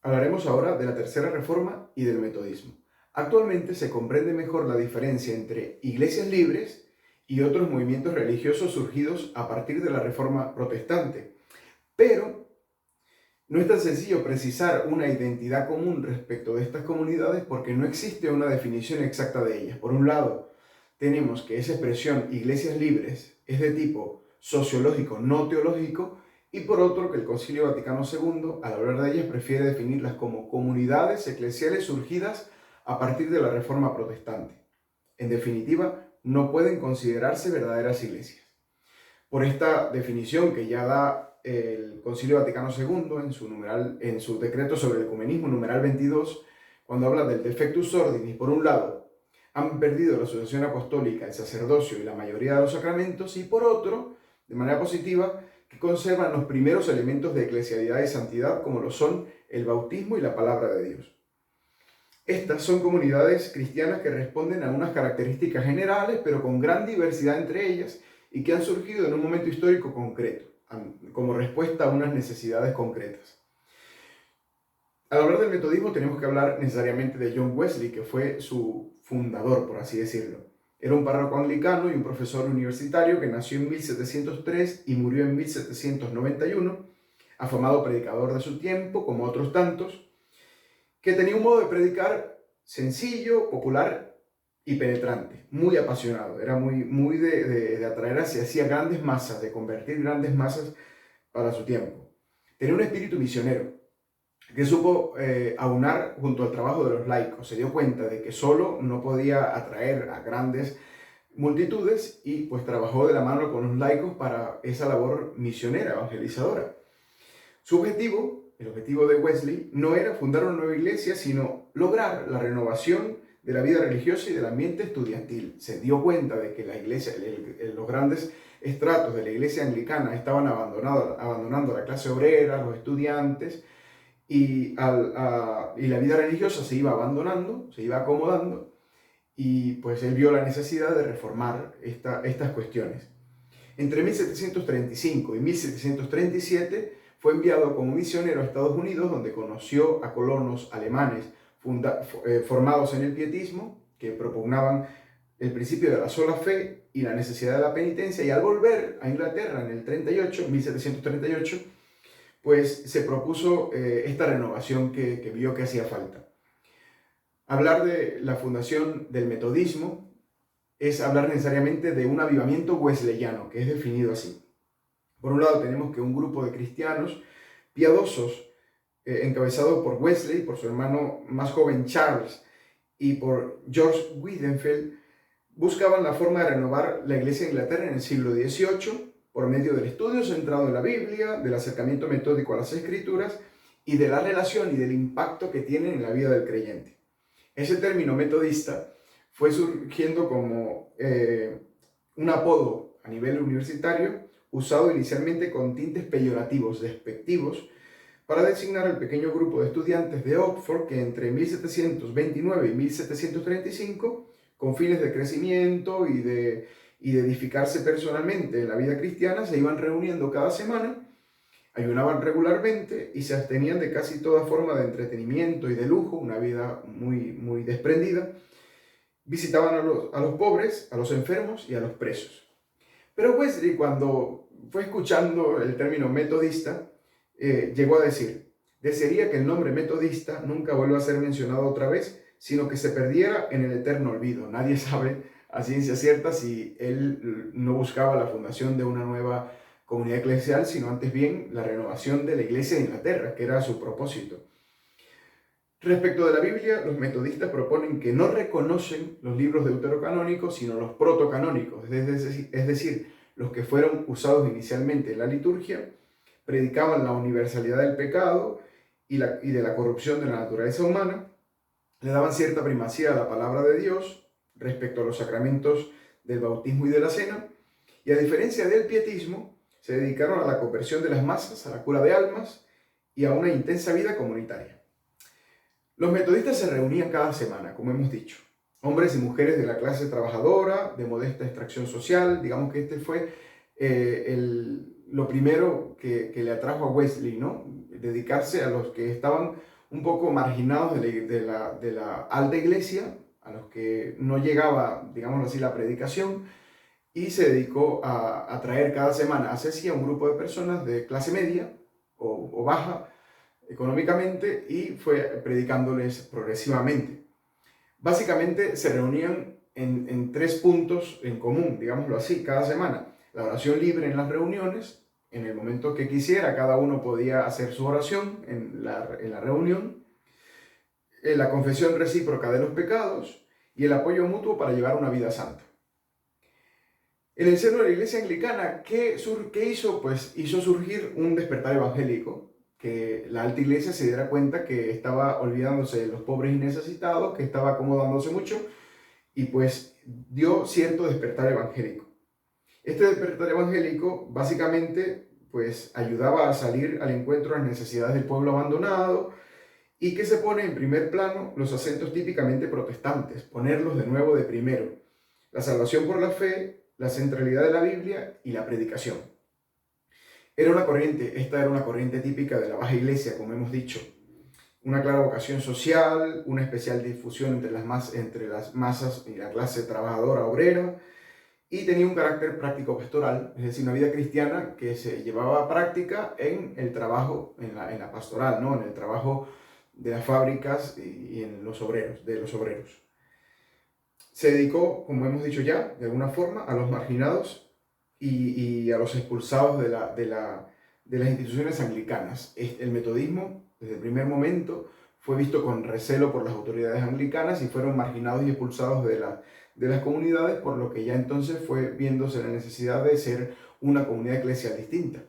Hablaremos ahora de la Tercera Reforma y del metodismo. Actualmente se comprende mejor la diferencia entre iglesias libres y otros movimientos religiosos surgidos a partir de la Reforma protestante. Pero no es tan sencillo precisar una identidad común respecto de estas comunidades porque no existe una definición exacta de ellas. Por un lado, tenemos que esa expresión iglesias libres es de tipo sociológico, no teológico, y por otro que el Concilio Vaticano II, al hablar de ellas, prefiere definirlas como comunidades eclesiales surgidas a partir de la Reforma protestante. En definitiva, no pueden considerarse verdaderas iglesias. Por esta definición que ya da el Concilio Vaticano II en su decreto sobre el ecumenismo, numeral 22, cuando habla del defectus ordinis, por un lado, han perdido la sucesión apostólica, el sacerdocio y la mayoría de los sacramentos, y por otro, de manera positiva, que conservan los primeros elementos de eclesialidad y santidad, como lo son el bautismo y la palabra de Dios. Estas son comunidades cristianas que responden a unas características generales, pero con gran diversidad entre ellas, y que han surgido en un momento histórico concreto, como respuesta a unas necesidades concretas. Al hablar del metodismo tenemos que hablar necesariamente de John Wesley, que fue su fundador, por así decirlo. Era un párroco anglicano y un profesor universitario que nació en 1703 y murió en 1791, afamado predicador de su tiempo, como otros tantos, que tenía un modo de predicar sencillo, popular y penetrante, muy apasionado. Era muy de atraer hacia grandes masas, de convertir grandes masas para su tiempo. Tenía un espíritu misionero que supo aunar junto al trabajo de los laicos. Se dio cuenta de que solo no podía atraer a grandes multitudes y pues trabajó de la mano con los laicos para esa labor misionera, evangelizadora. Su objetivo, el objetivo de Wesley, no era fundar una nueva iglesia, sino lograr la renovación de la vida religiosa y del ambiente estudiantil. Se dio cuenta de que la iglesia, los grandes estratos de la iglesia anglicana estaban abandonando a la clase obrera, los estudiantes, y la vida religiosa se iba abandonando, se iba acomodando, y pues él vio la necesidad de reformar estas cuestiones. Entre 1735 y 1737 fue enviado como misionero a Estados Unidos, donde conoció a colonos alemanes formados en el pietismo, que propugnaban el principio de la sola fe y la necesidad de la penitencia, y al volver a Inglaterra en el 1738, pues se propuso esta renovación que vio que hacía falta. Hablar de la fundación del metodismo es hablar necesariamente de un avivamiento wesleyano, que es definido así. Por un lado tenemos que un grupo de cristianos piadosos, encabezado por Wesley, por su hermano más joven Charles y por George Weidenfeld, buscaban la forma de renovar la iglesia de Inglaterra en el siglo XVIII por medio del estudio centrado en la Biblia, del acercamiento metódico a las Escrituras y de la relación y del impacto que tienen en la vida del creyente. Ese término metodista fue surgiendo como un apodo a nivel universitario, usado inicialmente con tintes peyorativos, despectivos, para designar al pequeño grupo de estudiantes de Oxford que entre 1729 y 1735, con fines de crecimiento y de edificarse personalmente en la vida cristiana, se iban reuniendo cada semana, ayunaban regularmente y se abstenían de casi toda forma de entretenimiento y de lujo, una vida muy desprendida. Visitaban a los pobres, a los enfermos y a los presos. Pero Wesley, cuando fue escuchando el término metodista, llegó a decir: desearía que el nombre metodista nunca vuelva a ser mencionado otra vez, sino que se perdiera en el eterno olvido. Nadie sabe a ciencia cierta si él no buscaba la fundación de una nueva comunidad eclesial, sino antes bien la renovación de la iglesia de Inglaterra, que era su propósito. Respecto de la Biblia, los metodistas proponen que no reconocen los libros deuterocanónicos, sino los protocanónicos, es decir, los que fueron usados inicialmente en la liturgia, predicaban la universalidad del pecado y de la corrupción de la naturaleza humana, le daban cierta primacía a la palabra de Dios respecto a los sacramentos del bautismo y de la cena, y a diferencia del pietismo, se dedicaron a la conversión de las masas, a la cura de almas y a una intensa vida comunitaria. Los metodistas se reunían cada semana, como hemos dicho, hombres y mujeres de la clase trabajadora, de modesta extracción social. Digamos que este fue lo primero que le atrajo a Wesley, ¿no? Dedicarse a los que estaban un poco marginados de la alta iglesia, a los que no llegaba, digámoslo así, la predicación, y se dedicó a traer cada semana a Ceci a un grupo de personas de clase media o baja económicamente, y fue predicándoles progresivamente. Básicamente se reunían en tres puntos en común, digámoslo así, cada semana. La oración libre en las reuniones, en el momento que quisiera, cada uno podía hacer su oración en la reunión, la confesión recíproca de los pecados y el apoyo mutuo para llevar una vida santa. En el seno de la Iglesia Anglicana, ¿qué hizo? Pues hizo surgir un despertar evangélico, que la alta iglesia se diera cuenta que estaba olvidándose de los pobres y necesitados, que estaba acomodándose mucho, y pues dio cierto despertar evangélico. Este despertar evangélico básicamente pues ayudaba a salir al encuentro de las necesidades del pueblo abandonado, y que se pone en primer plano los acentos típicamente protestantes, ponerlos de nuevo de primero: la salvación por la fe, la centralidad de la Biblia y la predicación. Esta era una corriente típica de la baja iglesia, como hemos dicho. Una clara vocación social, una especial difusión entre las masas y la clase trabajadora obrera, y tenía un carácter práctico pastoral, es decir, una vida cristiana que se llevaba a práctica en el trabajo, en la pastoral, ¿no? En el trabajo de las fábricas y en los obreros, de los obreros. Se dedicó, como hemos dicho ya, de alguna forma, a los marginados y a los expulsados de las instituciones anglicanas. El metodismo, desde el primer momento, fue visto con recelo por las autoridades anglicanas y fueron marginados y expulsados de las comunidades, por lo que ya entonces fue viéndose la necesidad de ser una comunidad eclesial distinta.